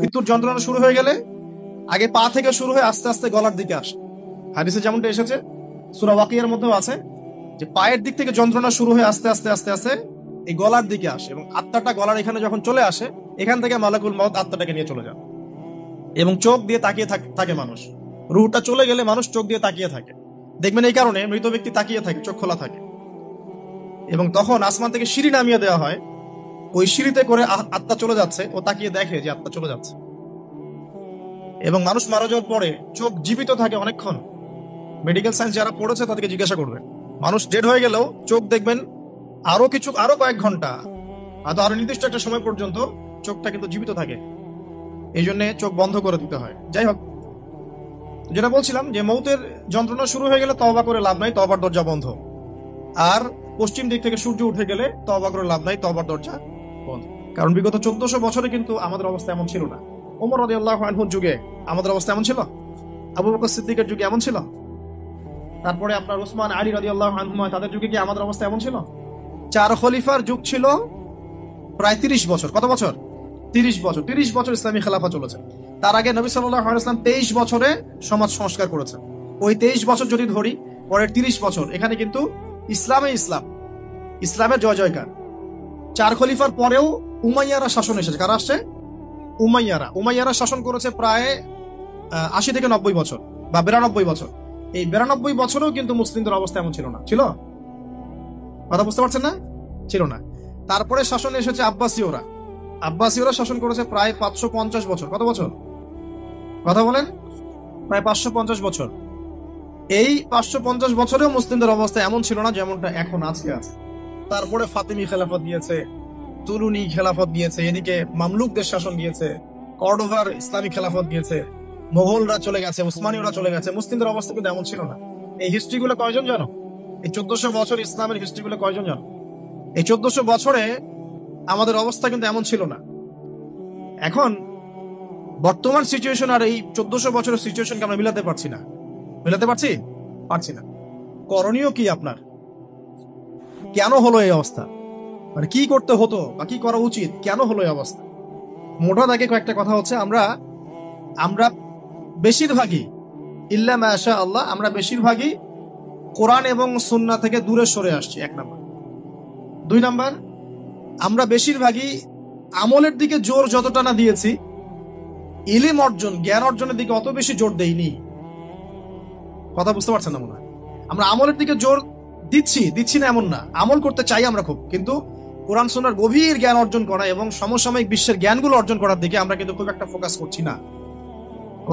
মৃত্যুর যন্ত্রণা শুরু হয়ে গেলে আগে পা থেকে শুরু হয়ে আস্তে আস্তে গলার দিকে আসে। হাদিসে যেমনটা এসেছে, সূরা ওয়াকিয়ার মধ্যেও আছে যে পায়ের দিক থেকে যন্ত্রণা শুরু হয়ে আস্তে আস্তে আস্তে আস্তে এই গলার দিকে আসে, এবং আত্মাটা গলার এখানে যখন চলে আসে, এখান থেকে মালাকুল মউত আত্মাটাকে নিয়ে চলে যায়। এবং চোখ দিয়ে তাকিয়ে থাকে মানুষ। রুহটা চলে গেলে মানুষ চোখ দিয়ে তাকিয়ে থাকে, দেখবেন এই কারণে মৃত ব্যক্তি তাকিয়ে থাকে, চোখ খোলা থাকে। এবং তখন আসমান থেকে সিঁড়ি নামিয়ে দেওয়া হয়, ওই সিঁড়িতে করে আত্মা চলে যাচ্ছে, ও তাকিয়ে দেখে যে আত্মা চলে যাচ্ছে। এবং মানুষ মারা যাওয়ার পরে চোখ জীবিত থাকে অনেকক্ষণ। মেডিকেল সায়েন্স যারা পড়েছে তাদেরকে জিজ্ঞাসা করবে, মানুষ ডেড হয়ে গেলেও চোখ দেখবেন আরো কয়েক ঘন্টা, আরো নির্দিষ্ট একটা সময় পর্যন্ত চোখটা কিন্তু জীবিত থাকে। এই জন্য চোখ বন্ধ করে দিতে হয়। যাই হোক, যেটা বলছিলাম যে মৌতের যন্ত্রণা শুরু হয়ে গেলে তওবা করে লাভ নাই, তওবার দরজা বন্ধ। আর পশ্চিম দিক থেকে সূর্য উঠে গেলে তওবা করে লাভ নাই, তওবার দরজা বন্ধ। কারণ বিগত 1400 বছরে কিন্তু আমাদের অবস্থা এমন ছিল না। ওমর রাদিয়াল্লাহু আনহুর যুগে আমাদের অবস্থা এমন ছিল, আবু বকর সিদ্দিকের যুগে এমন ছিল, তারপরে আপনার ওসমান আলী রাদিয়াল্লাহু আনহুমা তাদের যুগে কি আমাদের অবস্থা এমন ছিল? 4 খলিফার যুগ ছিল প্রায় 30 বছর। কত বছর? 30 বছর। 30 বছর ইসলামী খেলাফত চলেছে। তার আগে নবী সাল্লাল্লাহু আলাইহি ওয়াসাল্লাম 23 বছরে সমাজ সংস্কার করেছেন। ওই 23 বছর যদি ধরি, পরের 30 বছর এখানে কিন্তু ইসলামের জয় জয়কার। 4 খলিফার পরেও উমাইয়ারা শাসন এসেছে। কারা আসছে? উমাইয়ারা শাসন করেছে প্রায় 80 থেকে 90 বছর বা 92 বছর। এই 92 বছরেও কিন্তু মুসলিমদের অবস্থা এমন ছিল না। ছিল? কথা বুঝতে পারছেন না? ছিল না। তারপরে শাসন এসেছে আব্বাসীয়রা শাসন করেছে প্রায় 550 বছর। কত বছর? কথা বলেন। প্রায় 550 বছর। এই 550 বছরেও মুসলিমদের অবস্থা এমন ছিল না যেমনটা এখন আজকে আছে। তারপরে ফাতিমি খেলাফত দিয়েছে, তুলুনি খেলাফত দিয়েছে, এদিকে মামলুকদের শাসন দিয়েছে, কর্ডোভার ইসলামিক খেলাফত দিয়েছে, মোগলরা চলে গেছে, উসমানীয়রা চলে গেছে। মুসলিমদের অবস্থা কিন্তু এমন ছিল না। এই হিস্ট্রিগুলো কয়জন জানো? এই 1400 বছর ইসলামের হিস্ট্রিগুলো কয়জন জানো? এই 1400 বছরে আমাদের অবস্থা কিন্তু এমন ছিল না। এখন বর্তমান সিচুয়েশন আর এই 1400 বছরের সিচুয়েশনকে আমরা মিলাতে পারছি না। পারছি না। করণীয় কি আপনার? কেন হলো এই অবস্থা? মানে কি করতে হতো বা কি করা উচিত? কেন হলো এই অবস্থা? মোটা দাগে কয়েকটা কথা হচ্ছে, আমরা বেশিরভাগই ইল্লা মাশা আল্লাহ, আমরা বেশিরভাগই কোরআন এবং সুন্নাহ থেকে দূরে সরে আসছি। 1 নাম্বার। 2 নাম্বার, আমরা বেশিরভাগই আমলের দিকে জোর যতটা না দিয়েছি, ইলম অর্জন, জ্ঞান অর্জনের দিকে অত বেশি জোর দেইনি। কথা বুঝতে পারছেন না মনে হয়? আমরা আমলের দিকে জোর দিচ্ছি না এমন না, আমল করতে চাই আমরা খুব, কিন্তু কোরআন সুন্নাহর গভীর জ্ঞান অর্জন করা এবং সমসাময়িক বিশ্বের জ্ঞানগুলো অর্জন করার দিকে আমরা কিন্তু খুব একটা ফোকাস করছি না।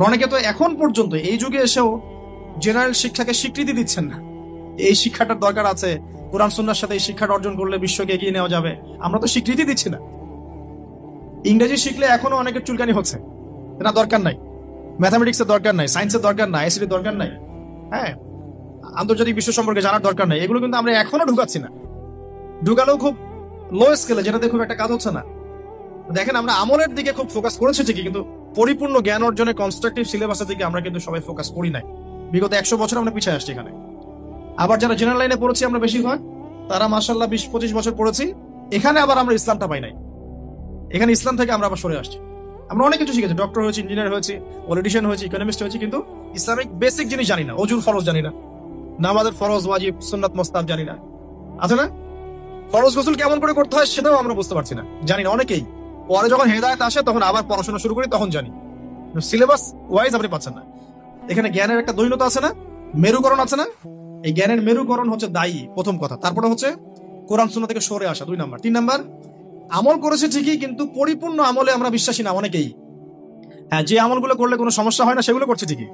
অনেকে তো এখন পর্যন্ত এই যুগে এসেও জেনারেল শিক্ষাকে স্বীকৃতি দিচ্ছেন না। এই শিক্ষাটার দরকার আছে, কোরআন সুন্নাহর সাথে এই শিক্ষাটা অর্জন করলে বিশ্বকে এগিয়ে নেওয়া যাবে, আমরা তো স্বীকৃতি দিচ্ছি না। ইংরেজি শিখলে এখনো অনেকের চুলকানি হচ্ছে, না দরকার নাই। ম্যাথামেটিক্সের দরকার নাই, সায়েন্সের দরকার নাই, আইসিটির দরকার নাই, হ্যাঁ, আন্তর্জাতিক বিশ্ব সম্পর্কে জানার দরকার নাই। এগুলো কিন্তু আমরা এখনো ঢুকাচ্ছি না। ঢুকালেও খুব লো স্কেলে, যেটাতে খুব একটা কাজ হচ্ছে না। দেখেন, আমরা আমলের দিকে খুব ফোকাস করেছি ঠিকই, কিন্তু পরিপূর্ণ জ্ঞান অর্জনের কনস্ট্রাকটিভ সিলেবাসের দিকে আমরা কিন্তু সবাই ফোকাস করি নাই। বিগত 100 বছর আমরা পিছিয়ে আসছি এখানে। আবার যারা জেনারেল লাইনে পড়েছি আমরা বেশিরভাগ, তারা মাশাআল্লাহ 20-25 বছর পড়েছি, এখানে আবার আমরা ইসলামটা পাই নাই। এখানে ইসলাম থেকে আমরা আবার সরে আসছি। আমরা অনেক কিছু শিখেছি, ডক্টর হয়েছি, ইঞ্জিনিয়ার হয়েছি, পলিটিশিয়ান হয়েছি, ইকোনমিস্ট হয়েছি, কিন্তু ইসলামিক বেসিক জিনিস জানি না। অজুর ফরজ জানি না, নামাজের ফরজ, ওয়াজিব, সুন্নাত, মুস্তাহাব জানি না। আছে না? ফরজ গোসল কেমন করে করতে হয় সেটাও আমরা বুঝতে পারছি না, জানি না অনেকেই। পরে যখন হেদায়েত আসে তখন আবার পড়াশোনা শুরু করি, তখন জানি। সিলেবাস ওয়াইজ আপনি পাচ্ছেন না। এখানে জ্ঞানের একটা দৈন্যতা আছে না, মেরুকরণ আছে না? এই জ্ঞানের মেরুকরণ হচ্ছে দায়ী, প্রথম কথা। তারপরে হচ্ছে কোরআন সুন্নাহ থেকে সরে আসা, 2 নাম্বার। 3 নাম্বার, আমল করেছে ঠিকই, কিন্তু পরিপূর্ণ আমলে আমরা বিশ্বাসী না অনেকেই। হ্যাঁ, যে আমলগুলো করলে কোনো সমস্যা হয় না সেগুলো করছে ঠিকই,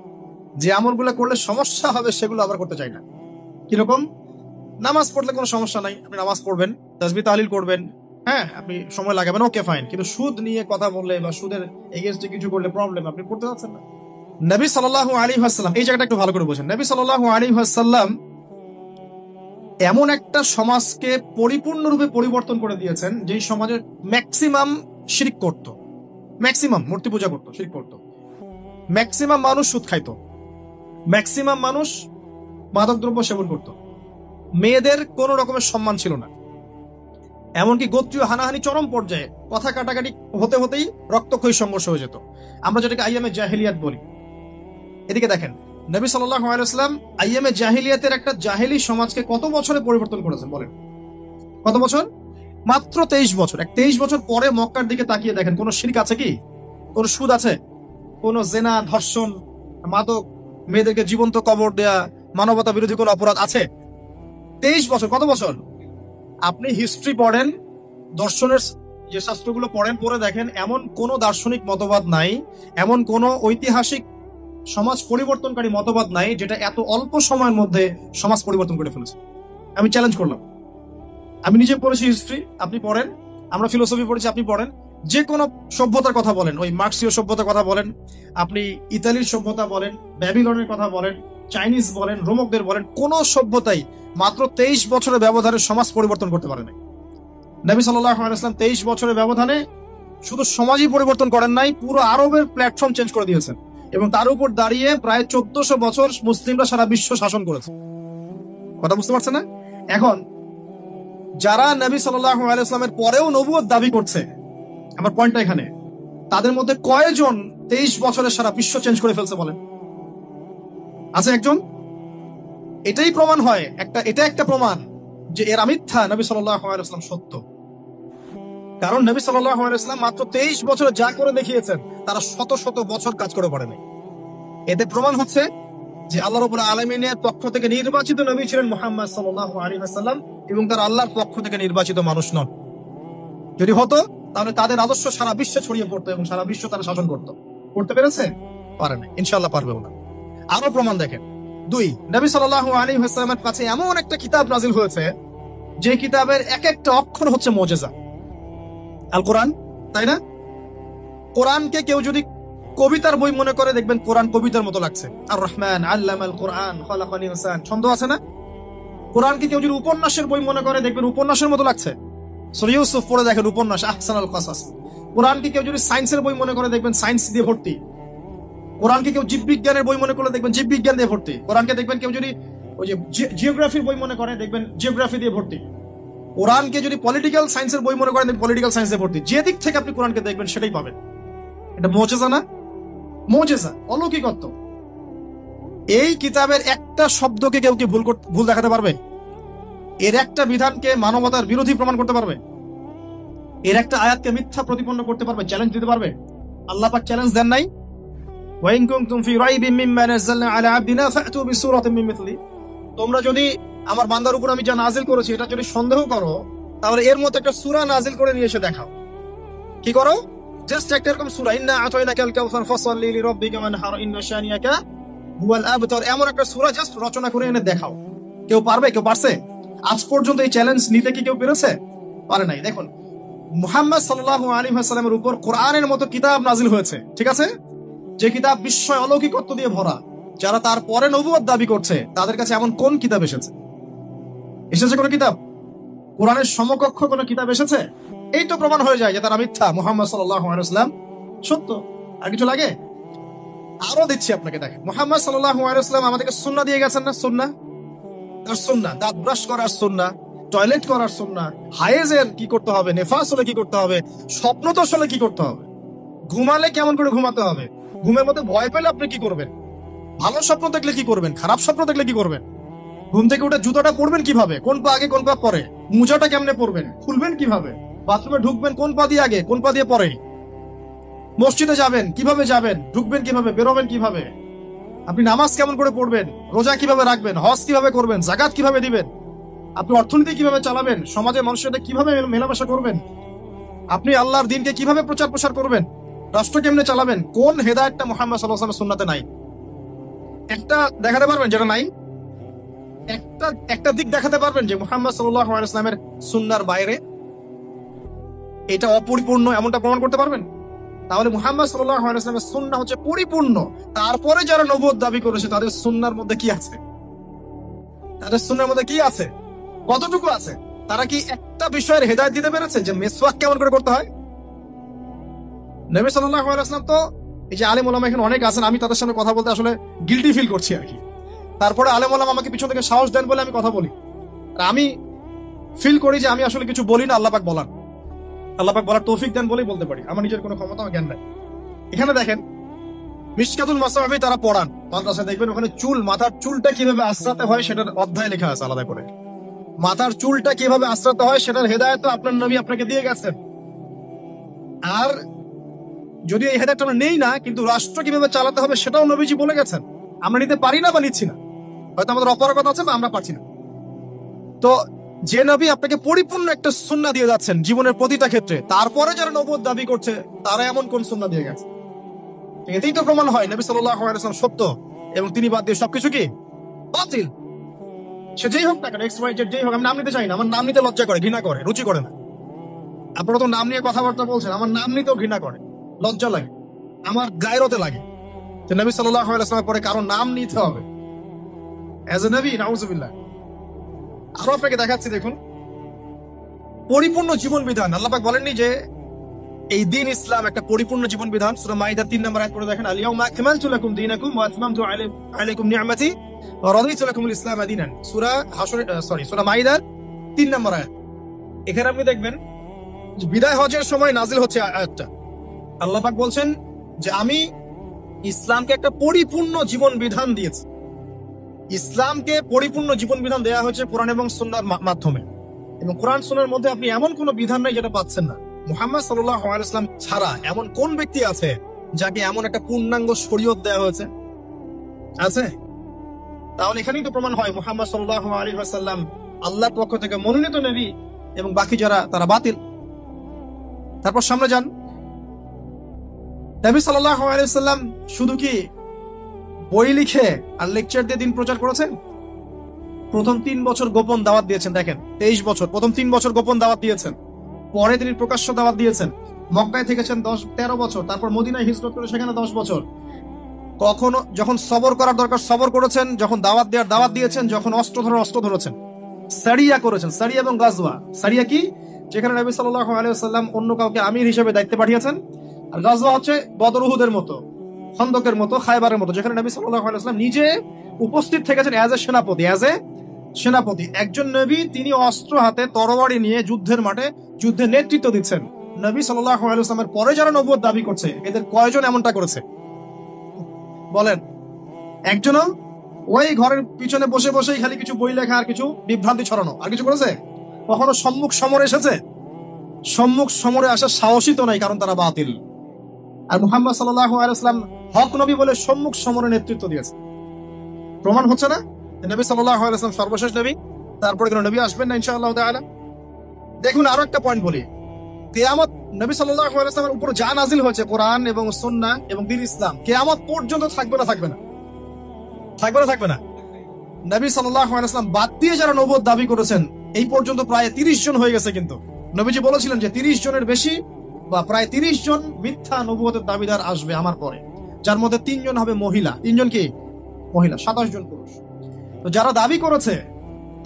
যে আমলগুলো করলে সমস্যা হবে সেগুলো আবার করতে চাই না। কিরকম? নামাজ পড়লে কোনো সমস্যা নাই, আপনি নামাজ পড়বেন, তাসবিহ তাহলিল করবেন, হ্যাঁ, আপনি সময় লাগাবেন, ওকে ফাইন। কিন্তু সুদ নিয়ে কথা বললে বা সুদের এগেইনস্টে কিছু করলে প্রবলেম, আপনি পড়তে যাচ্ছেন না। নবী সাল্লাল্লাহু আলাইহি ওয়াসাল্লাম, এই জায়গাটা একটু ভালো করে বোঝেন, নবী সাল্লাল্লাহু আলাইহি ওয়াসাল্লাম এমন একটা সমাজকে পরিপূর্ণরূপে পরিবর্তন করে দিয়েছেন যেই সমাজের ম্যাক্সিমাম শিরক করত, ম্যাক্সিমাম মূর্তি পূজা করত, শিরক করত, ম্যাক্সিমাম মানুষ সুদ খাইত, ম্যাক্সিমাম মানুষ মাদকদ্রব্য সেবন করত, মেয়েদের কোনো রকমের সম্মান ছিল না, এমনকি গোত্রীয় হানাহানি চরম পর্যায়ে, কথা কাটাকাটি হতে হতেই রক্তক্ষয়ী সংঘর্ষ হয়ে যেত, আমরা যেটাকে আইয়ামে জাহিলিয়াত বলি। এদিকে দেখেন, নবী সাল্লাল্লাহু আলাইহি ওয়াসাল্লাম আইয়ামে জাহিলিয়াতের একটা জাহেলি সমাজকে কত বছরে পরিবর্তন করেছেন বলেন? কত বছর? মাত্র 23 বছর। 23 বছর পরে মক্কার দিকে তাকিয়ে দেখেন, কোন শিরক আছে কি? কোন সুদ আছে? কোন জেনা, ধর্ষণ, মাদক, মেয়েদেরকে জীবন্ত কবর দেয়া, মানবতা বিরোধী কোন অপরাধ আছে? 23 বছর। কত বছর? আপনি হিস্ট্রি পড়েন, দর্শনের যে শাস্ত্রগুলো পড়েন, পড়ে দেখেন এমন কোন দার্শনিক মতবাদ নাই, এমন কোন ঐতিহাসিক সমাজ পরিবর্তনকারী মতবাদ নাই যেটা এত অল্প সময়ের মধ্যে সমাজ পরিবর্তন করে ফেলেছে। আমি চ্যালেঞ্জ করলাম। আমি নিজে পড়েছি হিস্ট্রি, আপনি পড়েন, আমরা ফিলোসফি পড়েছি, আপনি পড়েন, যে কোনো সভ্যতার কথা বলেন, ওই মার্ক্সীয় সভ্যতার কথা বলেন, আপনি ইতালির সভ্যতা বলেন, ব্যাবিলনের কথা বলেন, চাইনিজ বলেন, রোমকদের বলেন, কোন সভ্যতাই মাত্র 23 বছরের ব্যবধানে সমাজ পরিবর্তন করতে পারে না। নবী সাল্লাল্লাহু আলাইহি ওয়াসাল্লাম 23 বছরের ব্যবধানে শুধু সমাজই পরিবর্তন করেন নাই, পুরো আরবের প্ল্যাটফর্ম চেঞ্জ করে দিয়েছেন, এবং তার উপর দাঁড়িয়ে প্রায় 1400 বছর মুসলিমরা সারা বিশ্ব শাসন করেছে। কথা বুঝতে পারছেন না? এখন যারা নবী সাল্লাল্লাহু আলাইহি ওয়াসাল্লামের পরেও নবুয়ত দাবি করছে, আমার পয়েন্টটা এখানে, তাদের মধ্যে কয়জন 23 বছরে সারা বিশ্ব চেঞ্জ করে ফেলছে বলেন? আছে একজন? এটাই প্রমাণ হয়, এটা একটা প্রমাণ যে এরা মিথ্যা, নবী সাল্লাল্লাহু আলাইহি ওয়াসাল্লাম সত্য। কারণ নবী সাল্লাল্লাহু আলাইহি ওয়াসাল্লাম মাত্র 23 বছরে যা করে দেখিয়েছেন, তারা শত শত বছর কাজ করে পারে নাই। এতে প্রমাণ হচ্ছে যে আল্লাহ রাব্বুল আলামিনের পক্ষ থেকে নির্বাচিত নবী ছিলেন মুহাম্মদ সাল্লাল্লাহু আলাইহি ওয়াসাল্লাম, এবং তারা আল্লাহর পক্ষ থেকে নির্বাচিত মানুষ নন। যদি হতো তাহলে তাদের আদর্শ সারা বিশ্বে ছড়িয়ে পড়তো এবং সারা বিশ্ব তারা শাসন করতো। করতে পেরেছে? পারে না, ইনশাআল্লাহ পারবেও না। আরো প্রমাণ দেখেন। 2, নবী সাল্লাল্লাহু আলাইহি ওয়াসাল্লামের কাছে এমন একটা কিতাব নাজিল হয়েছে যে কিতাবের এক একটা অক্ষর হচ্ছে মুজিজা, আল কোরআন, তাই না? কোরআনকে কেউ যদি কবিতার বই মনে করে, দেখবেন কোরআন কবিতার মতো লাগছে। আর রহমান আল্লামাল কোরআন খালাকাল ইনসান, ছন্দ আছে না? কোরআনকে কেউ যদি উপন্যাসের বই মনে করে, দেখবেন উপন্যাসের মতো লাগছে। সূরা ইউসুফ পড়ে দেখেন, উপন্যাস, আহসানুল কাসাস। কোরআনকে কেউ যদি সায়েন্সের বই মনে করে, দেখবেন সায়েন্স দিয়ে ভর্তি। কোরআনকে কেউ জীববিজ্ঞানের বই মনে করলে, দেখবেন জীববিজ্ঞান দিয়ে ভর্তি। কোরআনকে দেখবেন কেউ যদি ওই যে জিওগ্রাফির বই মনে করে, দেখবেন জিওগ্রাফি দিয়ে ভর্তি। কোরআনকে যদি পলিটিক্যাল সায়েন্সের বই মনে করেন, পলিটিক্যাল সায়েন্স দিয়ে ভর্তি। যে দিক থেকে আপনি কোরআনকে দেখবেন সেটাই পাবেন। এটা মুজিজা না? মুজিজা, অলৌকিকত্ব। এই কিতাবের একটা শব্দকে কেউ কি ভুল দেখাতে পারবে? এর একটা বিধানকে মানবতার বিরোধী প্রমাণ করতে পারবে? এর একটা আয়াতকে মিথ্যা প্রতিপন্ন করতে পারবে? চ্যালেঞ্জ দিতে পারবে? আল্লাহ পাক চ্যালেঞ্জ দেন নাই? ওয়াইন কুনতুম ফি রাইবিন মিম্মা নাযালনা আলা আবদিনা ফাতু বিসূরাতিন মিন মিথলি। তোমরা যদি আমার বান্দার উপর আমি যা নাজিল করেছি এটা যদি সন্দেহ করো, তাহলে এর মতো একটা সূরা নাজিল করে নিয়ে এসে দেখাও। কি করো? জাস্ট একটা এরকম সূরা, ইন্না আতাইনাকাল কাউসার ফাসাল্লি লিরাব্বিকা ওয়ানহার ইন্না শানিয়াকা হুয়াল আবতার, এমন একটা সূরা জাস্ট রচনা করে এনে দেখাও। কেউ পারবে? কেউ পারছে? আজ পর্যন্ত এই চ্যালেঞ্জ নিতে কি কেউ পেরেছে? পারে নাই। দেখুন, মুহাম্মদ সাল্লাল্লাহু আলাইহি ওয়াসাল্লামের উপর কোরআনের মতো কিতাব নাজিল হয়েছে, ঠিক আছে, যে কিতাব বিস্ময় অলৌকিকত্ব দিয়ে ভরা। যারা তার পরে নবুয়ত দাবি করছে, তাদের কাছে এমন কোন কিতাব এসেছে? এসেছে কোন কিতাব? কোরআনের সমকক্ষ কোন কিতাব এসেছে? এই তো প্রমাণ হয়ে যায় যে তারা মিথ্যা, মুহাম্মদ সাল্লাল্লাহু আলাইহি ওয়াসাল্লাম সত্য। আর কিছু লাগে? আরো দিচ্ছি আপনাকে, দেখেন, মুহাম্মদ সাল্লাল্লাহু আলাইহি ওয়াসাল্লাম আমাদেরকে সুন্নাহ দিয়ে গেছেন না? সুন্নাহ, তার সুন্নাহ, দাঁত ব্রাশ করার সুন্নাহ, টয়লেট করার সুন্নাহ, হায়েজের কি করতে হবে, নেফাস হলে কি করতে হবে, স্বপ্নদোষ হলে কি করতে হবে, ঘুমালে কেমন করে ঘুমাতে হবে, ঘুমের মধ্যে ভয় পেলে আপনি কি করবেন, ভালো স্বপ্ন দেখলে কি করবেন, খারাপ স্বপ্ন দেখলে কি করবেন, ঘুম থেকে উঠে জুতাটা পরবেন কিভাবে, কোন পা আগে কোন পা পরে, মোজাটা কেমনে পরবেন, খুলবেন কিভাবে, বাথরুমে ঢুকবেন কোন পা দিয়ে আগে কোন পা দিয়ে পরে, মসজিদে যাবেন কিভাবে যাবেন, ঢুকবেন কিভাবে, বেরোবেন কিভাবে, আপনি নামাজ কেমন করে পড়বেন, রোজা কিভাবে রাখবেন, হজ কিভাবে করবেন, যাকাত কিভাবে দিবেন, আপনি অর্থনীতি কিভাবে চালাবেন, সমাজের মানুষের সাথে কিভাবে মেলামেশা করবেন, আপনি আল্লাহর দিনকে কিভাবে প্রচার প্রসার করবেন, রাষ্ট্র কেমনে চালাবেন, কোন হেদায়েতটা মুহাম্মদ সাল্লাল্লাহু আলাইহি ওয়াসাল্লামের সুন্নাতে নাই? একটা দেখাতে পারবেন যেটা নাই? একটা দিক দেখাতে পারবেন যে মুহাম্মদ সাল্লাল্লাহু আলাইহি ওয়াসাল্লামের সুন্নাহর বাইরে এটা অপরিপূর্ণ, এমনটা প্রমাণ করতে পারবেন? তাহলে মুহাম্মদ সাল্লাল্লাহু আলাইহি ওয়াসাল্লামের সুন্নাহ হচ্ছে পরিপূর্ণ। তারপরে যারা নবুয়ত দাবি করেছে তাদের সুন্নাহর মধ্যে কি আছে? তাদের সুন্নাহর মধ্যে কি আছে? কতটুকু আছে? তারা কি একটা বিষয়ের হেদায়েত দিতে পেরেছে যে মিসওয়াক কেমন করে করতে হয়? নবী সাল্লাল্লাহু আলাইহি ওয়াসাল্লাম তো, এই যে আলেম ওলামা এখানে অনেক আছেন, আমি তাদের সামনে কথা বলতে আসলে গিল্টি ফিল করছি আর কি। তারপরে আলেম ওলামা আমাকে পিছন থেকে সাহস দেন বলে আমি কথা বলি। আর আমি ফিল করি যে আমি আসলে কিছু বলি না, আল্লাহ পাক বলার, আল্লাহ পাক বলার তৌফিক দেন বলেই বলতে পারি, আমার নিজের কোনো ক্ষমতা জ্ঞান নাই। এখানে দেখেন মিশকাতুল মাসাবি তারা পড়ান মাদ্রাসায়, দেখবেন ওখানে মাথার চুলটা কিভাবে আশ্রাতে হয় সেটার অধ্যায় লেখা আছে আলাদা করে। মাথার চুলটা কিভাবে আশ্রাতে হয় সেটার হেদায়েত আপনার নবী আপনাকে দিয়ে গেছেন। আর যদি এই হেদায়েতটা আমরা নেই না, কিন্তু রাষ্ট্র কিভাবে চালাতে হবে সেটাও নবীজি বলে গেছেন। আমরা নিতে পারি না বা নিচ্ছি না, হয়তো আমাদের অপারগতা আছে বা আমরা পারছি না। তো যে নবী আপনাকে পরিপূর্ণ একটা সুন্নাহ দিয়ে যাচ্ছেন জীবনের প্রতিটা ক্ষেত্রে, তারপরে যারা নবুয়ত দাবি করছে তারা এমন কোন সুন্নাহ দিয়ে গেছে? এতেই তো প্রমাণ হয় নবী সাল্লাল্লাহু আলাইহি ওয়াসাল্লাম সত্য এবং তিনি বাদ দিয়ে সবকিছু কি বাতিল। সে যেই হোক না কেন, এক্স ওয়াই জেড যেই হোক, আমি নাম নিতে চাই না, আমার নাম নিতে লজ্জা করে, ঘৃণা করে, রুচি করে না। আপনারা তো নাম নিয়ে কথাবার্তা বলছেন, আমার নাম নিতেও ঘৃণা করে, লজ্জা লাগে, আমার গায়রতে লাগে যে নবী সাল্লাল্লাহু আলাইহি ওয়াসাল্লামের পরে কারো নাম নিতে হবে এজ এ নবী, নাউজুবিল্লাহ। আরো আপনাকে দেখাচ্ছি, দেখুন পরিপূর্ণ জীবন বিধান। আল্লাহ পাক বলেননি যে এই দিন ইসলাম একটা পরিপূর্ণ জীবন বিধান? সূরা মাইদা 3 নম্বর আয়াত করে দেখেন, আল-ইয়াউমা আকমালতু লাকুম দীনাকুম ওয়া আতমামতু আলাইকুম নি'মাতি ওয়া রাদিতু লাকুমুল ইসলাম দীনান। সূরা মাইদার 3 নম্বর আয়াত। এখানে আপনি দেখবেন যে বিদায় হজের সময় নাজিল হচ্ছে আয়াতটা। আল্লাহ পাক বলছেন যে আমি ইসলামকে একটা পরিপূর্ণ জীবন বিধান দিয়েছি। ইসলামকে পরিপূর্ণ জীবন বিধান দেওয়া হয়েছে কোরআন এবং সুন্নাহর মাধ্যমে, এবং কোরআন সুন্নাহর মধ্যে আপনি এমন কোন বিধান নাই যেটা পাচ্ছেন না। মুহাম্মদ সাল্লাল্লাহু আলাইহি ওয়াসাল্লাম ছাড়া এমন কোন ব্যক্তি আছে যাকে এমন একটা পূর্ণাঙ্গ শরীয়ত দেওয়া হয়েছে? আছে? তাহলে এখানেই তো প্রমাণ হয় মুহাম্মদ সাল্লাল্লাহু আলাইহি ওয়াসাল্লাম আল্লাহর পক্ষ থেকে মনোনীত নবী এবং বাকি যারা তারা বাতিল। তারপর সামনে যান, নবী সাল্লাল্লাহু আলাইহি ওয়াসাল্লাম শুধু কি বই লিখে আর লেকচার দিয়ে দিন প্রচার করেছেন? প্রথম 3 বছর গোপন দাওয়াত দিয়েছেন। দেখেন 23 বছর, প্রথম 3 বছর গোপন দাওয়াত দিয়েছেন, পরে তিনি প্রকাশ্য দাওয়াত দিয়েছেন। মক্কায় থেকেছেন 13 বছর, তারপর মদিনায় হিজরত করে সেখানে 10 বছর। কখনো যখন সবর করার দরকার সবর করেছেন, যখন দাওয়াত দেওয়ার দাওয়াত দিয়েছেন, যখন অস্ত্র ধরার অস্ত্র ধরেছেন। সারিয়া করেছেন, সারিয়া এবং গাজওয়া। সারিয়া কি? যেখানে নবী সাল্লাল্লাহু আলাইহি ওয়াসাল্লাম অন্য কাউকে আমির হিসেবে দায়িত্বে পাঠিয়েছেন। আর গাজওয়া হচ্ছে বদর উহুদের মতো, খন্দকের মতো, খায়বারের মতো, যেখানে নবী সাল্লাল্লাহু আলাইহি ওয়াসাল্লাম নিজে উপস্থিত থেকেছেন এজ এ সেনাপতি। একজন নবী, তিনি অস্ত্র হাতে তরবারি নিয়ে যুদ্ধের মাঠে যুদ্ধের নেতৃত্ব দিচ্ছেন। নবী সাল্লাল্লাহু আলাইহি ওয়াসাল্লামের পরে যারা নবুয়ত দাবি করছে এদের কয়জন এমনটা করেছে বলেন? একজনও? ওই ঘরের পিছনে বসে বসেই খালি কিছু বই লেখা আর কিছু বিভ্রান্তি ছড়ানো, আর কিছু করেছে? কখনো সম্মুখ সমরে এসেছে? সম্মুখ সমরে আসার সাহসই তো নাই, কারণ তারা বাতিল। আর মুহাম্মদ সাল্লাল্লাহু আলাইহি ওয়াসাল্লাম হক নবী বলে সম্মুখ সমরে নেতৃত্ব দিয়েছে। প্রমাণ হচ্ছে না নবী সাল্লাল্লাহু আলাইহি ওয়াসাল্লাম সর্বশেষ নবী? তারপরে কোনো নবী আসবেন না ইনশাআল্লাহ তাআলা। দেখুন আরো একটা পয়েন্ট বলি, কিয়ামত নবী সাল্লাল্লাহু আলাইহি ওয়াসাল্লামের উপর যা নাজিল হয়েছে কোরআন এবং সুন্নাহ এবং দ্বীন ইসলাম, কিয়ামত পর্যন্ত থাকবে না? থাকবে না? নবী সাল্লাল্লাহু আলাইহি ওয়াসাল্লাম বাদ দিয়ে যারা নবুয়ত দাবি করেছেন এই পর্যন্ত প্রায় 30 জন হয়ে গেছে। কিন্তু নবীজি বলেছিলেন যে 30 জনের বেশি বা প্রায় 30 জন মিথ্যা নবুয়তের দাবিদার আসবে আমার পরে, যার মধ্যে 3 জন হবে মহিলা। 3 জন কি? মহিলা, 27 জন পুরুষ। তো যারা দাবি করেছে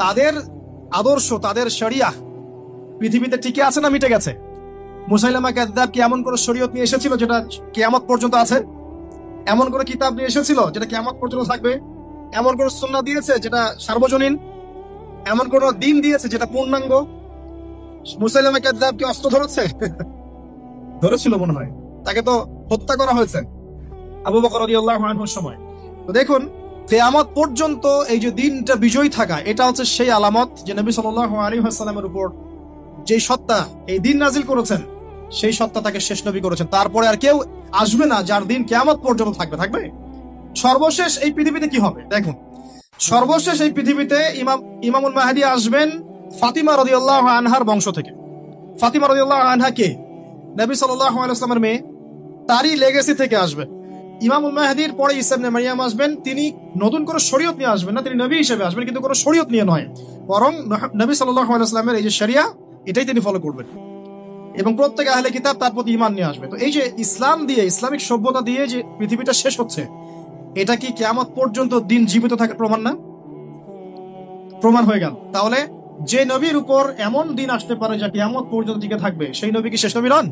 তাদের আদর্শ, তাদের শরিয়াহ পৃথিবীতে টিকে আছে না মিটে গেছে? মুসাইলামা কাযযাব কি এমন কোন শরীয়ত নিয়ে এসেছিল যেটা কিয়ামত পর্যন্ত আছে? এমন কোন কিতাব নিয়ে এসেছিল যেটা কিয়ামত পর্যন্ত থাকবে? এমন কোন সুন্নাহ দিয়েছে যেটা সার্বজনীন? এমন কোন দ্বীন দিয়েছে যেটা পূর্ণাঙ্গ? মুসাইলামা কাযযাব কি অস্ত্র ধরেছিল মনে হয়, তাকে তো হত্যা করা হয়েছে আবু বকর রাদিয়াল্লাহু আনহুর সময়। তো দেখুন কিয়ামত পর্যন্ত এই যে দিনটা বিজয়ী থাকা, এটা হচ্ছে সেই আলামত যে নবী সাল্লাল্লাহু আলাইহি ওয়াসাল্লামের উপর যে সত্তা এই দিন নাজিল করেছেন সেই সত্তা তাকে শেষ নবী করেছেন। তারপরে আর কেউ আসবে না যার দিন কিয়ামত পর্যন্ত থাকবে। সর্বশেষ এই পৃথিবীতে কি হবে দেখুন, সর্বশেষ এই পৃথিবীতে ইমামুল মাহদী আসবেন ফাতিমা রাদিয়াল্লাহু আনহার বংশ থেকে। ফাতিমা রাদিয়াল্লাহু আনহা কে? নবী সাল্লাল্লাহু আলাইহি ওয়াসাল্লামের মেয়ে, তারই লেগেসি থেকে আসবেন। ইমামুল মাহদীর পরে ঈসা ইবনে মারইয়াম আসবেন। তিনি নতুন করে শরীয়ত নিয়ে আসবেন না, তিনি নবী হিসেবে আসবেন, কিন্তু কোনো শরীয়ত নিয়ে নয়, বরং নবী সাল্লাল্লাহু আলাইহি ওয়াসাল্লামের এই যে শরিয়া এটাই তিনি ফলো করবেন, এবং প্রত্যেক আহলে কিতাব তার প্রতি ঈমান নিয়ে আসবে। তো এই যে ইসলাম দিয়ে, ইসলামিক সভ্যতা দিয়ে যে পৃথিবীটা শেষ হচ্ছে, এটা কি কিয়ামত পর্যন্ত দিন জীবিত থাকার প্রমাণ না? প্রমাণ হয়ে গেল। তাহলে যে নবীর উপর এমন দিন আসতে পারে যা কিয়ামত পর্যন্ত টিকে থাকবে, সেই নবী কি শেষ নবী নন?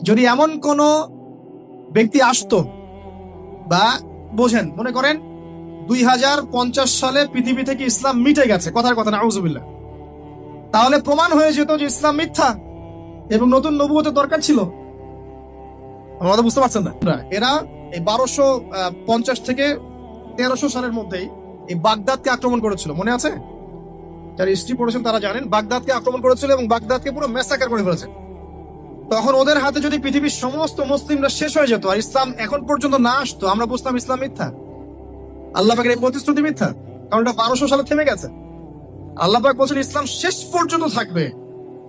যদি এমন কোন ব্যক্তি আসতো, বা বোঝেন, মনে করেন 2050 সালে পৃথিবী থেকে ইসলাম মিটে গেছে, কথার কথা, নাউজুবিল্লাহ, তাহলে প্রমাণ হয়ে যেত যে ইসলাম মিথ্যা এবং নতুন নবুয়তের দরকার ছিল। আমাদের বুঝতে পারছেন না? এরা এই 1250 থেকে 1300 সালের মধ্যেই এই বাগদাদকে আক্রমণ করেছিল, মনে আছে? যারা হিস্ট্রি পড়েছেন তারা জানেন বাগদাদকে আক্রমণ করেছিল এবং বাগদাদকে পুরো ম্যাসাকার করে ফেলেছে। তখন ওদের হাতে যদি পৃথিবীর সমস্ত মুসলিমরা শেষ হয়ে যেত আর ইসলাম এখন পর্যন্ত না আসতো, আমরা বুঝতাম ইসলাম মিথ্যা। আল্লাহ পাকের এই প্রতিশ্রুতি মিথ্যা, কারণ এটা 1200 সালে থেমে গেছে। আল্লাহ পাক বলছেন ইসলাম শেষ পর্যন্ত থাকবে।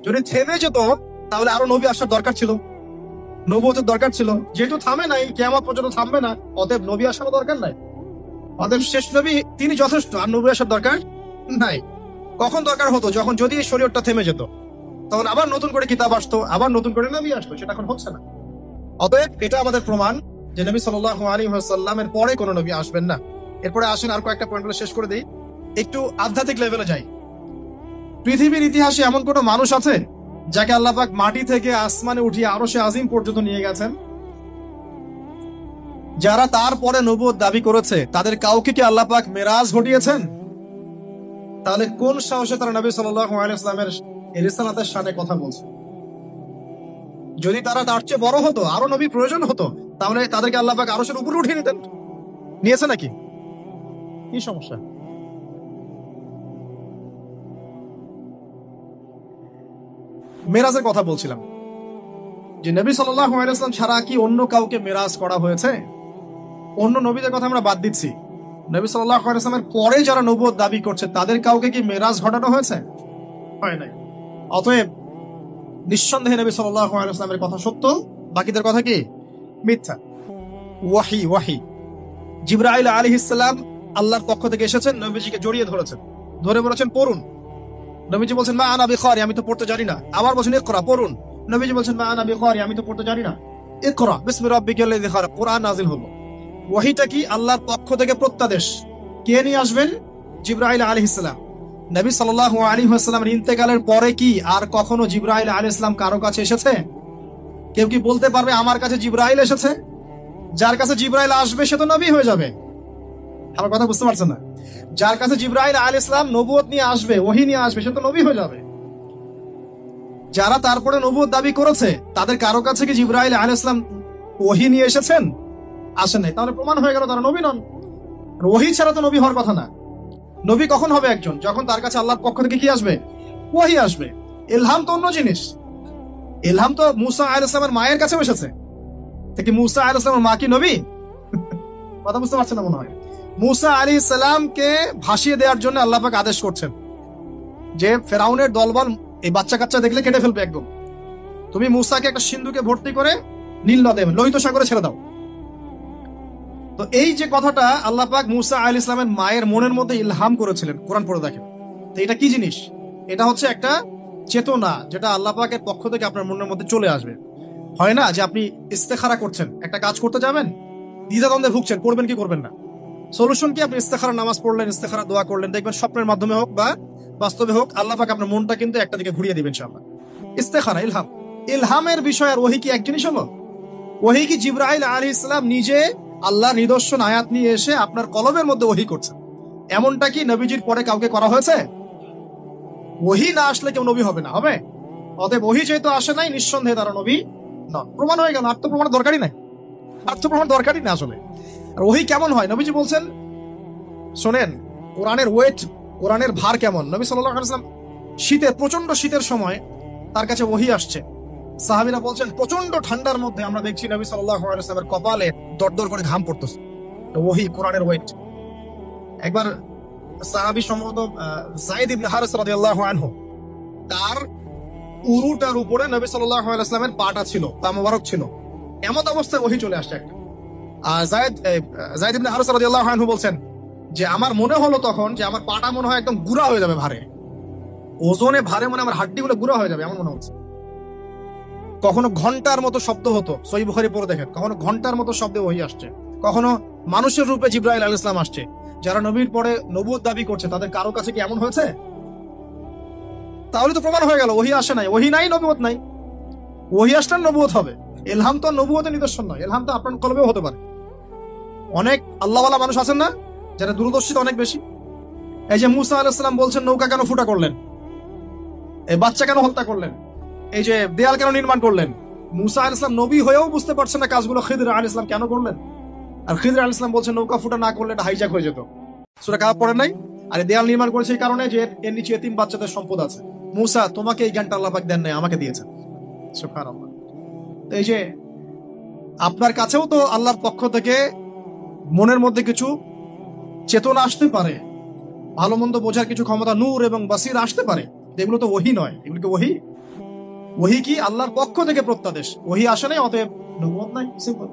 যদি থেমে যেত তাহলে আরো নবী আসার দরকার ছিল, নবুয়তের দরকার ছিল। যেহেতু থামে নাই, কিয়ামত পর্যন্ত থামবে না, অতএব নবী আসারও দরকার নাই। অতএব শেষ নবী তিনি যথেষ্ট, আর নবী আসার দরকার নাই। কখন দরকার হতো? যখন যদি এই শরীয়তটা থেমে যেত, তখন আবার নতুন করে কিতাব আসতো, আবার নতুন করে নবী আসতো। সেটা এখন হচ্ছে না। অতএব এটা আমাদের প্রমাণ যে নবী সাল্লাল্লাহু আলাইহি ওয়াসাল্লামের পরে কোনো নবী আসবেন না। এরপরে আসেন আর কয়েকটা পয়েন্ট শেষ করে দেই, একটু আধ্যাত্মিক লেভেলে যাই। পৃথিবীর ইতিহাসে এমন কোন মানুষ আছে যাকে আল্লাহ পাক মাটি থেকে আসমানে উঠিয়ে আরশে আজিম পর্যন্ত নিয়ে গেছেন? যারা তারপরে নবুয়ত দাবি করেছে তাদের কাউকে কি আল্লাহ পাক মেরাজ ঘটিয়েছেন? তাহলে কোন সাহসে তারা নবী সাল্লাল্লাহু আলাইহি ওয়াসাল্লামের রিসালাতের শানে কথা বলছে? যদি তারা তার চেয়ে বড় হতো, আরো নবী প্রয়োজন হতো, তাহলে তাদেরকে আল্লাহ পাক আরশের উপরে উঠিয়ে নিতেন। নিয়েছে নাকি? কি সমস্যা? মেরাজের কথা বলছিলাম যে নবী সাল্লাল্লাহু আলাইহি ওয়াসাল্লাম ছাড়া কি অন্য কাউকে মেরাজ করা হয়েছে? অন্য নবীদের কথা আমরা বাদ দিচ্ছি, নবী সাল্লাল্লাহু আলাইহি ওয়াসাল্লামের পরে যারা নবুয়ত দাবি করছে তাদের কাউকে কি মেরাজ ঘটানো হয়েছে? হয় নাই। অতএব নিঃসন্দেহে নবী সাল্লাল্লাহু আলাইহি ওয়াসাল্লামের কথা সত্য, বাকিদের কথা কি মিথ্যা। ওয়াহি জিবরাইল আলাইহিস সালাম আল্লাহর পক্ষ থেকে এসেছেন, নবীজিকে জড়িয়ে ধরেছেন, ধরে বলেছেন পড়ুন। নবীজি বলছেন মা আনা বিকারি, আমি তো পড়তে জানি না। আবার বলছেন ইকরা, পড়ুন। নবীজি বলছেন মা আনা বিকারি, আমি তো পড়তে জানি না। ইকরা বিসমি রাব্বিকাল্লাযী খালাক, কোরআন নাযিল হলো। ওয়াহিটা কি? আল্লাহর পক্ষ থেকে প্রত্যাদেশ। কে নিয়ে আসবেন? জিবরাইল আলাইহিস সালাম। নবী সাল্লাল্লাহু আলাইহি ওয়াসাল্লামের ইন্তেকালের পরে কি আর কখনো জিবরাইল আলাইহিস সালাম কারো কাছে এসেছে? কেউ কি বলতে পারবে আমার কাছে জিবরাইল এসেছে? যার কাছে জিবরাইল আসবে সে তো নবী হয়ে যাবে। আমার কথা বুঝতে পারছেন না? যার কাছে জিবরাইল আলাইহিস সালাম নবুয়ত নিয়ে আসবে, ওহী নিয়ে আসবে, সে তো নবী হয়ে যাবে। যারা তারপরে নবুয়ত দাবি করেছে তাদের কারো কাছে কি জিবরাইল আলাইহিস সালাম ওহী নিয়ে এসেছেন? আসেন নাই। তাহলে প্রমাণ হয়ে গেল তারা নবী নন। ওহী ছাড়া তো নবী হওয়ার কথা না। নবী কখন হবে একজন? যখন তার কাছে আল্লাহর পক্ষ থেকে কি আসবে? ওহী আসবে। ইলহাম তো অন্য জিনিস। ইলহাম তো মুসা আলাইহিস সালামের মায়ের কাছেও এসেছে। কি মুসা আলাইহিস সালামের মা কি নবী? কথা বুঝতে পারছেন না মনে হয়। মুসা আলাইহিস সালামকে ভাসিয়ে দেওয়ার জন্য আল্লাহ পাক আদেশ করছেন যে ফেরাউনের দলবল এই বাচ্চা কাচ্চা দেখলে কেটে ফেলবে একদম। তুমি মুসাকে একটা সিন্ধুকে ভর্তি করে নীল নদে লোহিত সাগরে ছেড়ে দাও। তো এই যে কথাটা আল্লাহ পাক মুসা আলাইহিস সালামের মায়ের মনের মধ্যে ইলহাম করেছিলেন, কোরআন পড়ে দেখেন। তো এটা কি জিনিস? এটা হচ্ছে একটা চেতনা যেটা আল্লাহ পাকের পক্ষ থেকে আপনার মনের মধ্যে চলে আসবে। হয় না যে আপনি ইস্তেখারা করছেন, একটা কাজ করতে যাবেন, দ্বিধাদ্বন্দ্বে ভুগছেন, করবেন কি করবেন না। সলিউশন কি? আপনি ইস্তেখারা নামাজ পড়লেন, ইস্তেখারা দোয়া করলেন, দেখবেন স্বপ্নের মাধ্যমে হোক বা বাস্তবে হোক আল্লাহ পাক আপনার মনটা কিন্তু একটা দিকে ঘুরিয়ে দিবেন ইনশাআল্লাহ। ইস্তেখারা ইলহাম। ইলহামের বিষয় আর ওহী কি এক জিনিস হলো? ওহী কি জিবরাইল আলাইহিস সালাম নিজে আল্লাহর নিদর্শন আয়াত নিয়ে এসে আপনার কলবের মধ্যে ওহী করছেন? এমনটা কি নবীজির পরে কাউকে করা হয়েছে? ওহী না আসলে কেউ নবী হবে না, হবে? অতএব ওহী যেহেতু আসে নাই, নিঃসন্দেহে তারা নবী নন। প্রমাণ হয়ে গেল। আত্মপ্রমাণ দরকারই নাই, আত্মপ্রমাণ দরকারই না আসলে। আর ওহী কেমন হয়? নবীজি বলছেন, শোনেন কোরআনের ওয়েট, কোরআনের ভার কেমন। নবী সাল্লাল্লাহু আলাইহি ওয়াসাল্লাম শীতের, প্রচন্ড শীতের সময় তার কাছে ওহী আসছে। সাহাবীরা বলছেন প্রচন্ড ঠান্ডার মধ্যে আমরা দেখছি নবী সাল্লাল্লাহু আলাইহি ওয়াসাল্লামের কপালে দরদর করে ঘাম পড়তেছে। তো ওহী, কোরআনের ওয়েট। একবার সাহাবী সম্ভবত যায়েদ ইবনে হারিস রাদিয়াল্লাহু আনহু, তার উরুটার উপরে নবী সাল্লাল্লাহু আলাইহি ওয়াসাল্লামের পাটা ছিল, পা মোবারক ছিল। এমন অবস্থায় ওহী চলে আসছে একটা। আর যায়েদ ইবনে হারিস রাদিয়াল্লাহু আনহু বলছেন যে আমার মনে হলো তখন যে আমার পাটা মনে হয় একদম গুঁড়া হয়ে যাবে ভারে, ওজনে ভারে, মনে আমার হাড্ডিগুলো গুঁড়া হয়ে যাবে এমন মনে হচ্ছে। কখনো ঘন্টার মতো শব্দ হতো, সহিহ বুখারী পড়ে দেখেন, কখনো ঘন্টার মতো শব্দে ওহী আসছে, কখনো মানুষের রূপে জিবরাইল আলাইহিস সালাম আসছে। যারা নবীর পরে নবুয়ত দাবি করছে তাদের কারো কাছে কি এমন হয়েছে? তাহলে তো প্রমাণ হয়ে গেল ওহী আসে নাই। ওহী নাই, নবুয়ত নাই। ওহী আসলে নবুয়ত হবে। ইলহাম তো নবুয়তের নিদর্শন নয়, ইলহাম তো আপনার কলবেও হতে পারে। অনেক আল্লাহওয়ালা মানুষ আছেন না যারা দূরদর্শিতা অনেক বেশি। এই যে মুসা আলাইহিস সালাম বলছেন নৌকা কেন ফুটা করলেন? এই বাচ্চা কেন হত্যা করলেন, এই যে দেয়াল কেন নির্মাণ করলেন? মুসা আলাইহিস সালাম নবী হয়েও বুঝতে পারছেন না কাজগুলো খিদর আলাইহিস সালাম কেন করলেন। আর খিদর আলাইহিস সালাম বলছেন নৌকা ফুটা না করলে এটা হাইজ্যাক হয়ে যেত। সূরা কাহাফ পড়েন নাই? আর এই দেয়াল নির্মাণ করেছে এই কারণে যে এর নিচে এতিম বাচ্চাদের সম্পদ আছে। মুসা, তোমাকে এই জ্ঞানটা আল্লাহ পাক দেন নাই, আমাকে দিয়েছেন। সুবহানাল্লাহ। তো এই যে আপনার কাছেও তো আল্লাহর পক্ষ থেকে মনের মধ্যে কিছু চেতনা আসতে পারে, ভালো মন্দ বোঝার কিছু ক্ষমতা, নূর এবং বাসির আসতে পারে। এগুলো তো ওহী নয়, এগুলো কি ওহী? ওহী কি আল্লাহর পক্ষ থেকে প্রত্যাদেশ, ওহী আসে নাই, অতএব নবুয়ত নাই। সিম্পল।